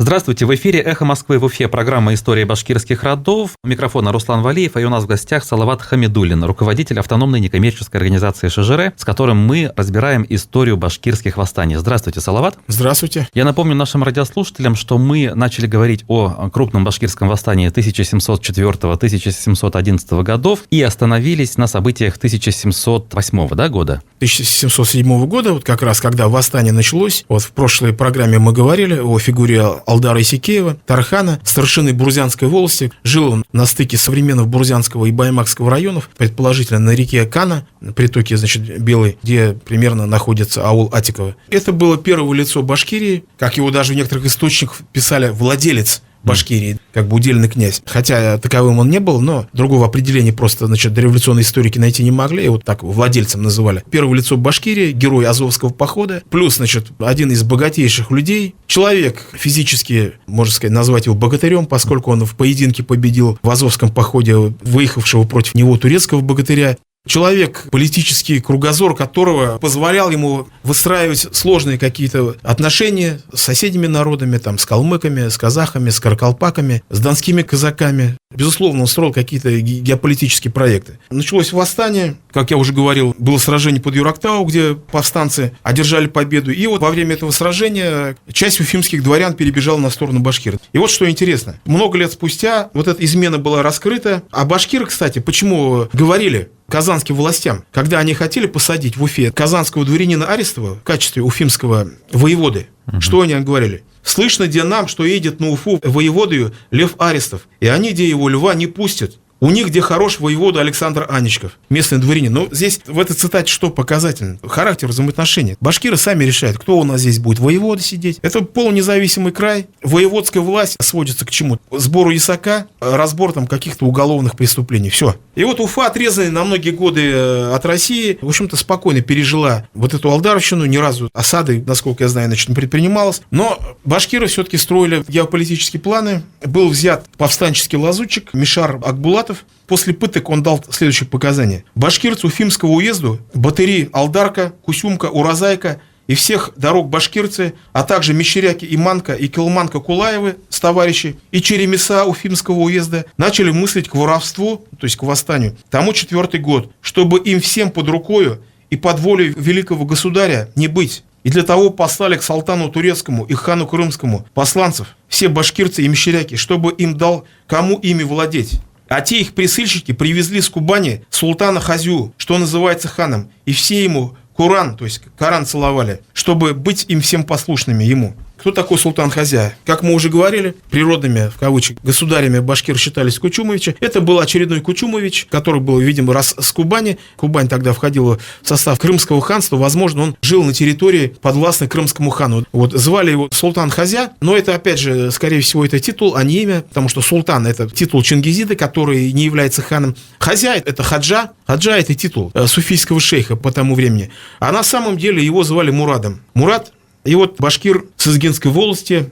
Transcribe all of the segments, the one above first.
Здравствуйте, в эфире «Эхо Москвы» в Уфе, программа «История башкирских родов». У микрофона Руслан Валиев, и у нас в гостях Салават Хамидуллин, руководитель автономной некоммерческой организации ШЖР, с которым мы разбираем историю башкирских восстаний. Здравствуйте, Салават. Здравствуйте. Я напомню нашим радиослушателям, что мы начали говорить о крупном башкирском восстании 1704-1711 годов и остановились на событиях 1708 года. 1707 года, вот как раз когда восстание началось, вот в прошлой программе мы говорили о фигуре Алдара Исекеева, Тархана, старшины Бурзянской волости. Жил он на стыке современного Бурзянского и Баймакского районов, предположительно на реке Кана, притоке, Белой, где примерно находится аул Атиково. Это было первое лицо Башкирии, как его даже в некоторых источниках писали «владелец Башкирии», как бы удельный князь. Хотя таковым он не был, но другого определения просто, дореволюционные историки найти не могли, и вот так его владельцем называли. Первое лицо Башкирии, герой Азовского похода, плюс, один из богатейших людей, человек физически, можно сказать, назвать его богатырем, поскольку он в поединке победил в Азовском походе выехавшего против него турецкого богатыря. Человек, политический кругозор которого позволял ему выстраивать сложные какие-то отношения с соседними народами, с калмыками, с казахами, с каракалпаками, с донскими казаками. Безусловно, он строил какие-то геополитические проекты. Началось восстание, как я уже говорил, было сражение под Юрактау, где повстанцы одержали победу. И вот во время этого сражения часть уфимских дворян перебежала на сторону башкир. И вот что интересно. Много лет спустя вот эта измена была раскрыта. А башкиры, кстати, почему говорили казанским властям, когда они хотели посадить в Уфе казанского дворянина Аристова в качестве уфимского воеводы, что они говорили? «Слышно, где нам, что едет на Уфу воеводою Лев Аристов, и они, где его льва, не пустят. У них, где хорош воевода Александр Аничков, местный дворянин». Но здесь в этой цитате что показательно? Характер взаимоотношений. Башкиры сами решают, кто у нас здесь будет воевода сидеть. Это полунезависимый край. Воеводская власть сводится к чему? Сбору ясака, разбор каких-то уголовных преступлений. Все. И вот Уфа, отрезанная на многие годы от России, в общем-то, спокойно пережила вот эту Алдаровщину. Ни разу осады, насколько я знаю, не предпринималось. Но башкиры все-таки строили геополитические планы. Был взят повстанческий лазутчик Мишар Акбулатов. После пыток он дал следующие показания. Башкирцы Уфимского уезду, батыри Алдарка, Кусюмка, Уразайка и всех дорог башкирцы, а также Мещеряки Иманка и Килманка Кулаевы с товарищи и Черемиса Уфимского уезда начали мыслить к воровству, то есть к восстанию, тому 4-й год, чтобы им всем под рукою и под волей великого государя не быть. И для того послали к султану турецкому и хану крымскому посланцев, все башкирцы и мещеряки, чтобы им дал кому ими владеть. А те их присыльщики привезли с Кубани султана Хазю, что называется ханом, и все ему Куран, то есть Коран целовали, чтобы быть им всем послушными ему. Кто такой султан Хазя? Как мы уже говорили, природными, в кавычках, государями башкир считались Кучумовичи. Это был очередной Кучумович, который был, видимо, раз с Кубани. Кубань тогда входила в состав Крымского ханства. Возможно, он жил на территории, подвластной Крымскому хану. Вот, звали его султан Хазя, но это, опять же, скорее всего, это титул, а не имя, потому что султан – это титул Чингизида, который не является ханом. Хазя – это хаджа. Хаджа – это титул суфийского шейха по тому времени. А на самом деле его звали Мурадом. Мурад. И вот башкир Сызгинской волости,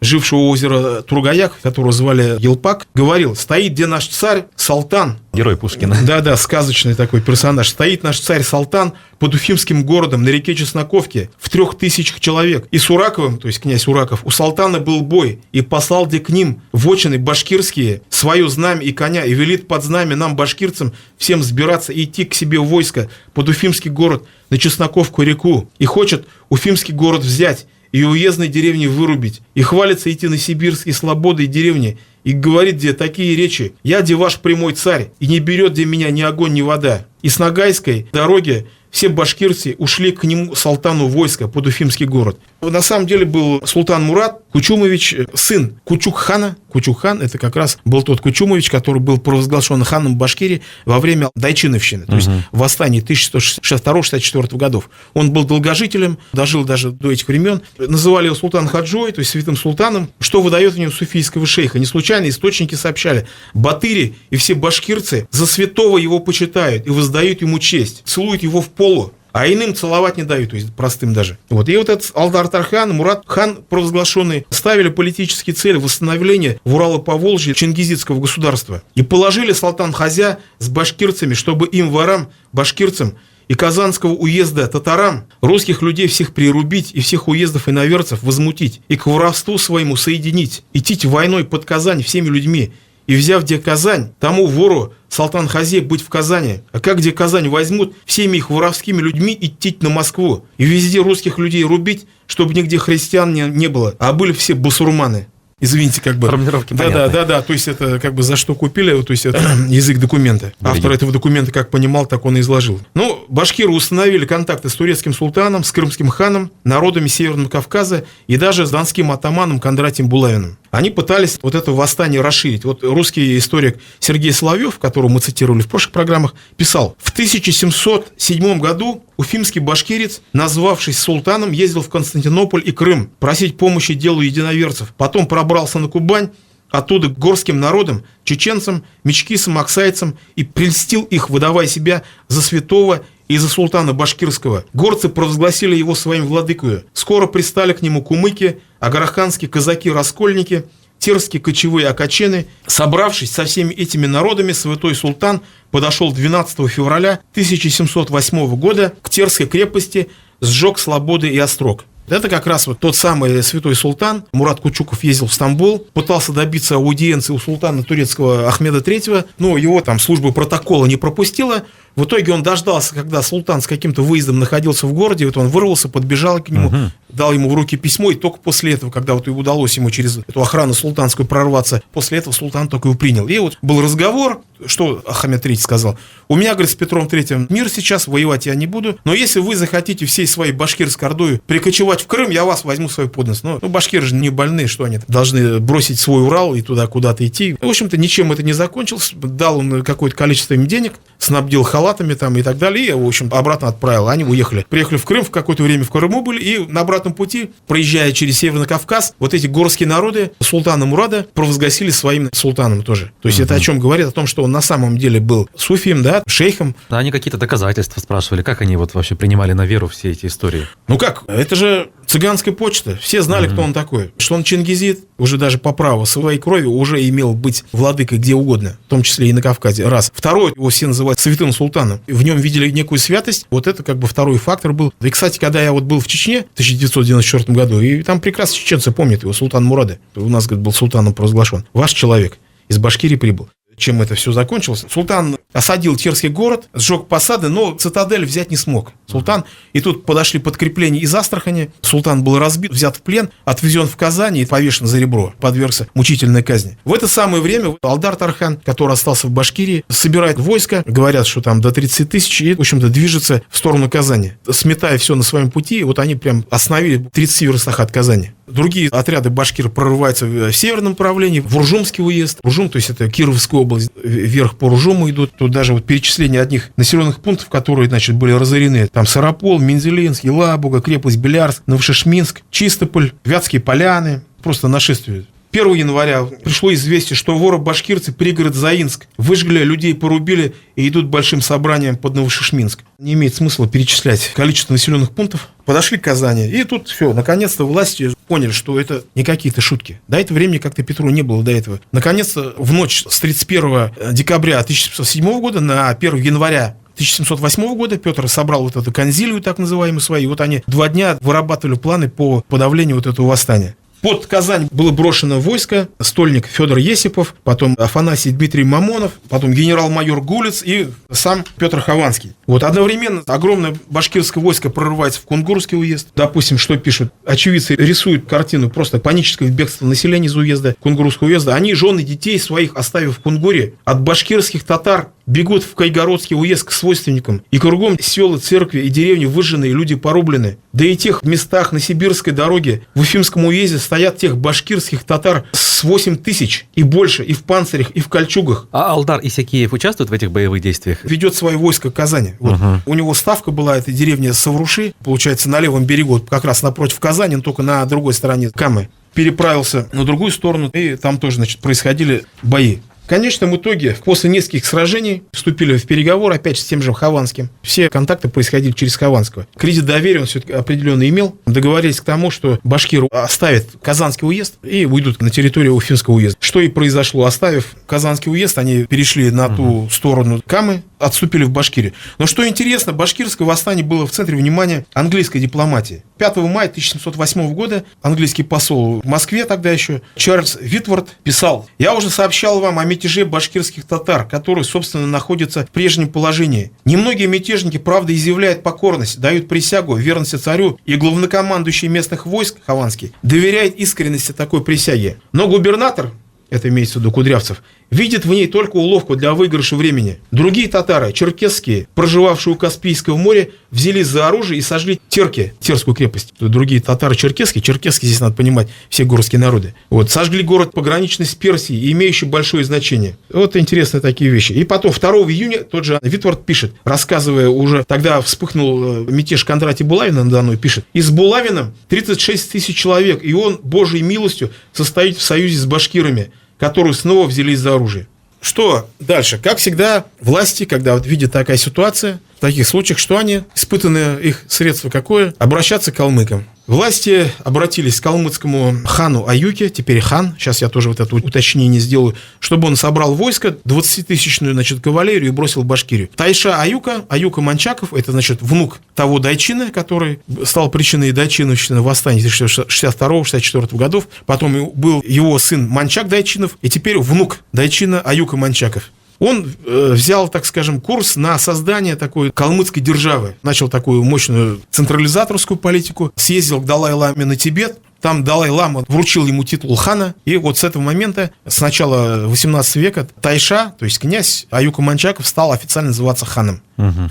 жившего у озера Тургаяк, которого звали Елпак, говорил: стоит где наш царь Салтан. Герой Пушкина. Да, сказочный такой персонаж. Стоит наш царь Салтан под Уфимским городом на реке Чесноковке в 3000 человек. И с Ураковым, то есть князь Ураков, у Салтана был бой, и послал где к ним вотчины башкирские свое знамя и коня, и велит под знамя нам, башкирцам, всем сбираться и идти к себе в войско под Уфимский город на Чесноковку реку. И хочет Уфимский город взять и уездной деревни вырубить, и хвалится идти на сибирские слободы и деревни, и говорит где такие речи: «Я, де ваш прямой царь, и не берет где меня ни огонь, ни вода». И с Ногайской дороги все башкирцы ушли к нему, султану, войска под Уфимский город. На самом деле был султан Мурад Кучумович, сын Кучук-хана. Кучук-хан – это как раз был тот Кучумович, который был провозглашен ханом Башкирии во время Дайчиновщины, то есть восстания 1162-64 годов. Он был долгожителем, дожил даже до этих времен. Называли его султан Хаджой, то есть святым султаном, что выдает в нем суфийского шейха. Не случайно источники сообщали: батыри и все башкирцы за святого его почитают и воздают ему честь, целуют его в полу, а иным целовать не дают, то есть простым даже. Вот. И вот этот Алдар Тархан, Мурад хан провозглашенный, ставили политические цели восстановления в Урало-Поволжье чингизидского государства. И положили султан Хазя с башкирцами, чтобы им, ворам, башкирцам, и Казанского уезда татарам, русских людей всех прирубить и всех уездов иноверцев возмутить, и к воровству своему соединить, идти войной под Казань всеми людьми, и взяв где Казань, тому вору Салтан-Хазе быть в Казани, а как где Казань возьмут, всеми их воровскими людьми идти на Москву, и везде русских людей рубить, чтобы нигде христиан не было, а были все басурманы. Извините, как бы. Формулировки понятны. Да. То есть это как бы за что купили, то есть это язык документа. Автор этого документа как понимал, так он и изложил. Ну, башкиры установили контакты с турецким султаном, с крымским ханом, народами Северного Кавказа и даже с донским атаманом Кондратием Булавиным. Они пытались вот это восстание расширить. Вот русский историк Сергей Соловьев, которого мы цитировали в прошлых программах, писал: в 1707 году уфимский башкирец, назвавшись султаном, ездил в Константинополь и Крым просить помощи делу единоверцев. Потом пробрался на Кубань, оттуда к горским народам, чеченцам, мечкисам, аксайцам и прельстил их, выдавая себя за святого и за султана башкирского. Горцы провозгласили его своим владыкою. Скоро пристали к нему кумыки, агараханские казаки-раскольники, терские кочевые акачены. Собравшись со всеми этими народами, святой султан подошел 12 февраля 1708 года к Терской крепости, сжег Слободы и Острог. Это как раз вот тот самый святой султан. Мурат Кучуков ездил в Стамбул, пытался добиться аудиенции у султана турецкого Ахмеда III, но его там служба протокола не пропустила. В итоге он дождался, когда султан с каким-то выездом находился в городе, вот он вырвался, подбежал к нему, дал ему в руки письмо, и только после этого, когда вот удалось ему через эту охрану султанскую прорваться, после этого султан только его принял. И вот был разговор, что Ахмед III сказал: у меня, говорит, с Петром III мир сейчас, воевать я не буду, но если вы захотите всей своей башкирской ордой прикочевать в Крым, я вас возьму в свою подданность. Ну, башкиры же не больные, что они должны бросить свой Урал и туда куда-то идти. В общем-то, ничем это не закончилось. Дал он какое-то количество им денег, снабдил халатами там и так далее, и, в общем, обратно отправил. Они уехали. Приехали в Крым, в какое-то время в Крыму были, и на обратном пути, проезжая через Северный Кавказ, вот эти горские народы султана Мурада провозгласили своим султаном тоже. То есть это о чем говорит? О том, что он на самом деле был суфием, да, шейхом. Да, они какие-то доказательства спрашивали, как они вот вообще принимали на веру все эти истории. Ну как? Это же цыганская почта. Все знали, кто он такой. Что он чингизид, уже даже по праву своей крови уже имел быть владыкой где угодно, в том числе и на Кавказе. Раз. Второй, его все называют святым султаном. В нем видели некую святость. Вот это как бы второй фактор был. И, кстати, когда я вот был в Чечне в 1994 году, и там прекрасно чеченцы помнят его, султан Мурада. У нас, говорит, был султаном провозглашен. Ваш человек из Башкирии прибыл. Чем это все закончилось? Султан осадил Терский город, сжег посады, но цитадель взять не смог. Султан, и тут подошли подкрепления из Астрахани. Султан был разбит, взят в плен, отвезен в Казань и повешен за ребро, подвергся мучительной казни. В это самое время Алдар-Тархан, который остался в Башкирии, собирает войско, говорят, что там до 30 тысяч, и, в общем-то, движется в сторону Казани. Сметая все на своем пути, вот они прям остановили в 30 верстах от Казани. Другие отряды башкир прорываются в северном направлении, в Уржумский уезд. Уржум, то есть это Кировская область, вверх по Уржуму идут. Тут даже вот перечисление одних населенных пунктов, которые, значит, были разорены. Там Сарапол, Мензелинск, Елабуга, крепость Белярск, Новошишминск, Чистополь, Вятские поляны. Просто нашествуют. 1 января пришло известие, что воры-башкирцы пригород Заинск выжгли, людей порубили и идут большим собранием под Новошишминск. Не имеет смысла перечислять количество населенных пунктов. Подошли к Казани, и тут все, наконец-то власти поняли, что это не какие-то шутки. До этого времени как-то Петру не было до этого. Наконец-то в ночь с 31 декабря 1707 года на 1 января 1708 года Петр собрал вот эту конзилию, так называемую, свою. Вот они 2 дня вырабатывали планы по подавлению вот этого восстания. Под Казань было брошено войско, стольник Федор Есипов, потом Афанасий Дмитрий Мамонов, потом генерал-майор Гулец и сам Петр Хованский. Вот одновременно огромное башкирское войско прорывается в Кунгурский уезд. Допустим, что пишут? Очевидцы рисуют картину просто панического бегства населения из уезда, Кунгурского уезда. Они, жены детей своих, оставив в Кунгуре, от башкирских татар бегут в Кайгородский уезд к свойственникам. И кругом села, церкви и деревни выжженные, люди порублены. Да и тех местах на Сибирской дороге, в Уфимском уезде стоят тех башкирских татар с 8 тысяч и больше, и в панцирях, и в кольчугах. А Алдар Исакиев участвует в этих боевых действиях? Ведет свое войско к Казани. Вот. У него ставка была, это деревня Савруши, получается, на левом берегу, как раз напротив Казани, но только на другой стороне Камы. Переправился на другую сторону, и там тоже, значит, происходили бои. В конечном итоге, после нескольких сражений, вступили в переговоры, опять же, с тем же Хованским. Все контакты происходили через Хованского. Кредит доверия он все-таки определенно имел. Договорились к тому, что башкиры оставят Казанский уезд и уйдут на территорию Уфимского уезда. Что и произошло. Оставив Казанский уезд, они перешли на ту сторону Камы, отступили в Башкирию. Но что интересно, башкирское восстание было в центре внимания английской дипломатии. 5 мая 1708 года английский посол в Москве тогда еще, Чарльз Витворд, писал: «Я уже сообщал вам о мятеже башкирских татар, которые, собственно, находятся в прежнем положении. Немногие мятежники, правда, изъявляют покорность, дают присягу верности царю, и главнокомандующий местных войск Хованский доверяет искренности такой присяги. Но губернатор, это имеется в виду Кудрявцев, видит в ней только уловку для выигрыша времени. Другие татары, черкесские, проживавшие у Каспийского моря, взялись за оружие и сожгли Терки, Терскую крепость. Другие татары черкесские здесь надо понимать, все горские народы. Сожгли город пограничный с Персией, имеющий большое значение». Вот интересные такие вещи. И потом, 2 июня, тот же Витворд пишет, рассказывая уже, тогда вспыхнул мятеж Кондратия Булавина на Дону, пишет: «И с Булавиным 36 тысяч человек, и он, Божьей милостью, состоит в союзе с башкирами, которые снова взялись за оружие». Что дальше? Как всегда, власти, когда видят такая ситуация, в таких случаях, что они, испытанное их средство какое? Обращаться к калмыкам. Власти обратились к калмыцкому хану Аюке, теперь хан, сейчас я тоже вот это уточнение сделаю, чтобы он собрал войско, 20-тысячную, кавалерию, и бросил в Башкирию. Тайша Аюка Манчаков, это, внук того дайчина, который стал причиной дайчиновщины восстания 1962-1964 годов, потом был его сын Манчак Дайчинов, и теперь внук дайчина Аюка Манчаков. Он взял, так скажем, курс на создание такой калмыцкой державы. Начал такую мощную централизаторскую политику. Съездил к Далай-ламе на Тибет. Там Далай-лама вручил ему титул хана. И вот с этого момента, с начала 18 века, Тайша, то есть князь Аюка Манчаков, стал официально называться ханом.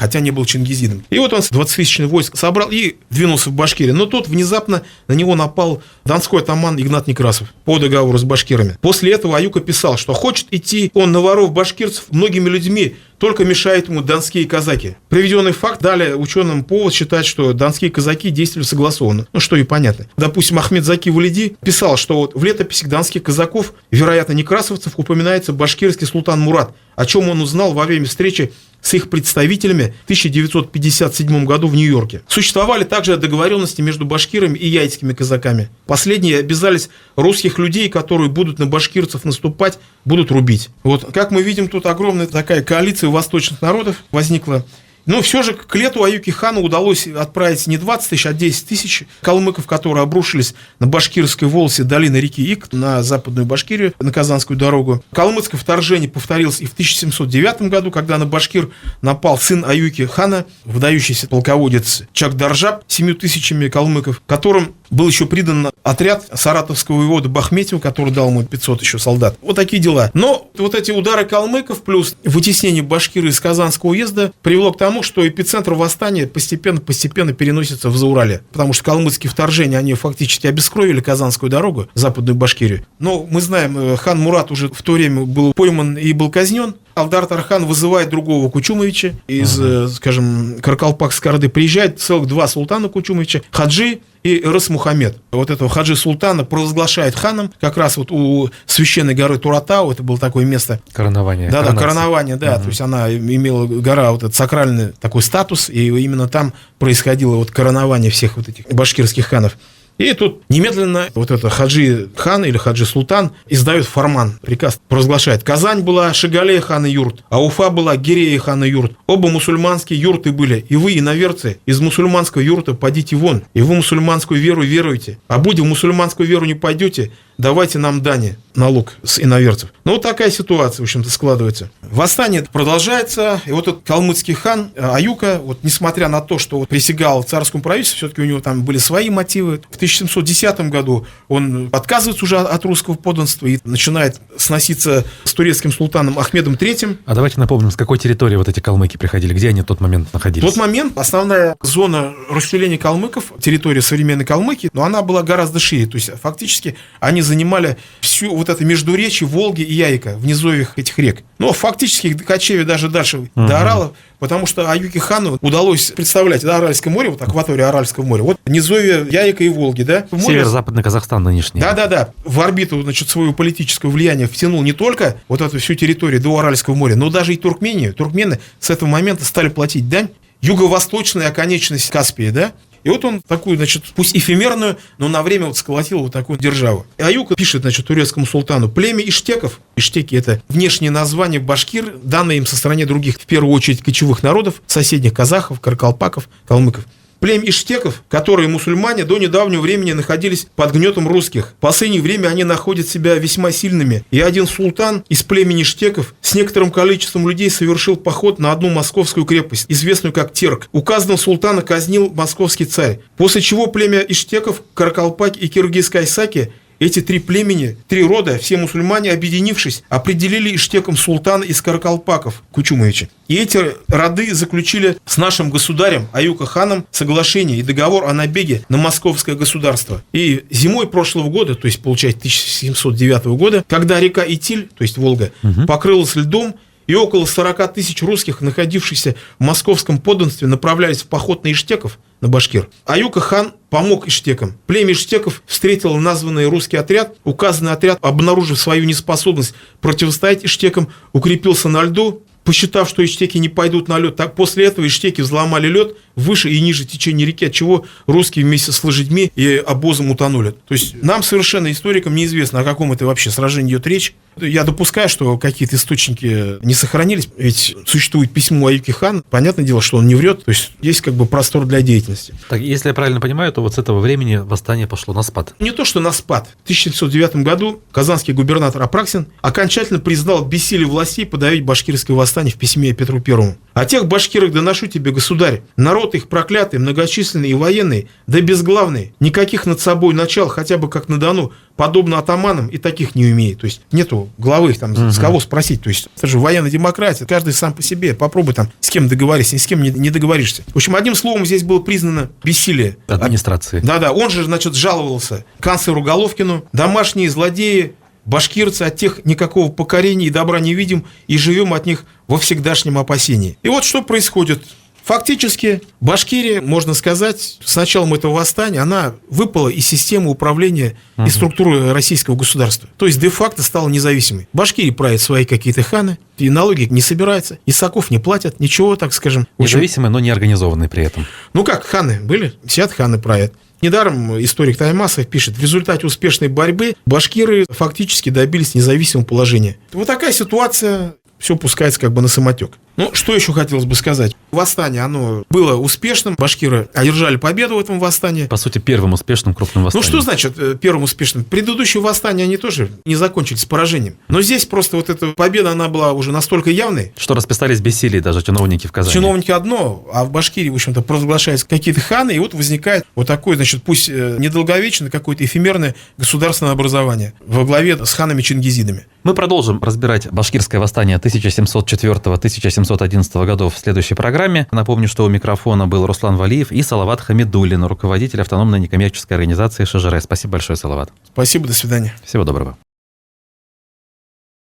Хотя не был чингизидом. И вот он 20-тысячный войск собрал и двинулся в Башкирию. Но тут внезапно на него напал донской атаман Игнат Некрасов по договору с башкирами. После этого Аюка писал, что хочет идти он на воров башкирцев многими людьми, только мешают ему донские казаки. Приведенный факт дали ученым повод считать, что донские казаки действовали согласованно. Что и понятно. Допустим, Ахмед Заки Валиди писал, что в летописи донских казаков, вероятно, некрасовцев, упоминается башкирский султан Мурат, о чем он узнал во время встречи с их представителями в 1957 году в Нью-Йорке. Существовали также договоренности между башкирами и яйцкими казаками. Последние обязались русских людей, которые будут на башкирцев наступать, будут рубить. Как мы видим, тут огромная такая коалиция восточных народов возникла. Но все же к лету Аюке хану удалось отправить не 20 тысяч, а 10 тысяч калмыков, которые обрушились на башкирской волосе долины реки Ик, на западную Башкирию, на Казанскую дорогу. Калмыцкое вторжение повторилось и в 1709 году, когда на Башкир напал сын Аюки хана, выдающийся полководец Чакдаржаб, 7 тысячами калмыков, которым был еще придан отряд саратовского воевода Бахметьева, который дал ему 500 еще солдат. Вот такие дела. Но вот эти удары калмыков плюс вытеснение Башкиры из Казанского уезда привело к тому, что эпицентр восстания постепенно переносится в Зауралье. Потому что калмыцкие вторжения, они фактически обескровили Казанскую дорогу, западную Башкирию. Но мы знаем, хан Мурат уже в то время был пойман и был казнен. Алдар-Тархан вызывает другого Кучумовича из, скажем, Каракалпакской Орды. Приезжает целых 2 султана Кучумовича, Хаджи и Рас-Мухаммед. Вот этого Хаджи Султана провозглашает ханом, как раз у священной горы Туратау, это было такое место. Коронование. Коронование, да. То есть она имела, гора, этот сакральный такой статус, и именно там происходило коронование всех этих башкирских ханов. И тут немедленно это Хаджи хан или Хаджи Султан издает фарман, приказ, провозглашает: Казань была Шигалея хана юрт, а Уфа была Гирея хана юрт. Оба мусульманские юрты были, и вы, иноверцы, из мусульманского юрта подите вон, и вы мусульманскую веру веруете, а будь в мусульманскую веру не пойдете, давайте нам дани, налог с иноверцев. Такая ситуация, в общем-то, складывается. Восстание продолжается, и этот калмыцкий хан Аюка, несмотря на то, что присягал царскому правительству, все-таки у него там были свои мотивы. В 1710 году он отказывается уже от русского подданства и начинает сноситься с турецким султаном Ахмедом III. А давайте напомним, с какой территории эти калмыки приходили, где они в тот момент находились? В тот момент основная зона расселения калмыков, территория современной Калмыкии, но она была гораздо шире, то есть фактически они занимали всю вот это междуречье Волги и Яйка в низовьях этих рек. Но фактически Кочевье даже дальше до Арала, потому что Аюке хану удалось представлять Аральское море, вот акваторию Аральского моря, вот низовье Яйка и Волги, да? Северо-западный Казахстан нынешний. Да. В орбиту, значит, свое политическое влияние втянул не только вот эту всю территорию до Аральского моря, но даже и Туркмению. Туркмены с этого момента стали платить дань. Юго-восточная оконечность Каспия, да? И вот он такую, значит, пусть эфемерную, но на время вот сколотил вот такую державу. И Аюка пишет, значит, турецкому султану: племя иштеков, иштеки — это внешнее название башкир, данное им со стороны других, в первую очередь, кочевых народов, соседних казахов, каракалпаков, калмыков. Племя иштеков, которые мусульмане до недавнего времени находились под гнетом русских. В последнее время они находят себя весьма сильными. И один султан из племени иштеков с некоторым количеством людей совершил поход на одну московскую крепость, известную как Терк. Указанного султана казнил московский царь. После чего племя иштеков, каракалпаки и киргиз-кайсаки, эти три племени, три рода, все мусульмане, объединившись, определили иштеком султана из каракалпаков, Кучумовича. И эти роды заключили с нашим государем Аюка ханом соглашение и договор о набеге на московское государство. И зимой прошлого года, то есть, получается, 1709 года, когда река Итиль, то есть Волга, покрылась льдом, и около 40 тысяч русских, находившихся в московском подданстве, направлялись в поход на иштеков, на башкир. Аюка хан помог иштекам. Племя иштеков встретило названный русский отряд. Указанный отряд, обнаружив свою неспособность противостоять иштекам, укрепился на льду, посчитав, что иштеки не пойдут на лед. Так, после этого иштеки взломали лед выше и ниже течения реки, отчего русские вместе с лошадьми и обозом утонули. То есть нам совершенно, историкам, неизвестно, о каком это вообще сражении идет речь. Я допускаю, что какие-то источники не сохранились, ведь существует письмо Аюки хан. Понятное дело, что он не врет, то есть есть как бы простор для деятельности. Так, если я правильно понимаю, то вот с этого времени восстание пошло на спад. Не то, что на спад. В 1709 году казанский губернатор Апраксин окончательно признал бессилие властей подавить башкирское восстание в письме Петру Первому. «О тех башкирах доношу тебе, государь. Народ их проклятый, многочисленный и военный, да безглавный. Никаких над собой начал, хотя бы как на Дону, подобно атаманам, и таких не умеет». То есть нету главы, там, с кого спросить. То есть это же военная демократия, каждый сам по себе. Попробуй там с кем договориться, ни с кем не договоришься. В общем, одним словом, здесь было признано бессилие администрации. Да, он же, значит, жаловался канцлеру Головкину: домашние злодеи, башкирцы, от тех никакого покорения и добра не видим, и живем от них во всегдашнем опасении. И вот что происходит. Фактически, Башкирия, можно сказать, с началом этого восстания, она выпала из системы управления и структуры российского государства. То есть, де-факто стала независимой. Башкирия правит свои какие-то ханы, и налоги не собирается, исаков не платят, ничего, так скажем. Независимые, но не организованные при этом. Ну как, ханы были, сидят ханы правят. Недаром историк Таймасов пишет: в результате успешной борьбы башкиры фактически добились независимого положения. Вот такая ситуация, все пускается как бы на самотек. Ну, что еще хотелось бы сказать? Восстание, оно было успешным, башкиры одержали победу в этом восстании. По сути, первым успешным крупным восстанием. Ну, что значит первым успешным? Предыдущие восстания, они тоже не закончились поражением. Но здесь просто вот эта победа, она была уже настолько явной. Что расписались в бессилии даже чиновники в Казани. Чиновники одно, а в Башкирии, в общем-то, провозглашаются какие-то ханы, и вот возникает вот такое, значит, пусть недолговечное, какое-то эфемерное государственное образование во главе с ханами-чингизидами. Мы продолжим разбирать башкирское восстание 1704-1711 годов в следующей программе. Напомню, что у микрофона был Руслан Валиев и Салават Хамидуллин, руководитель автономной некоммерческой организации ШЖР. Спасибо большое, Салават. Спасибо, до свидания. Всего доброго.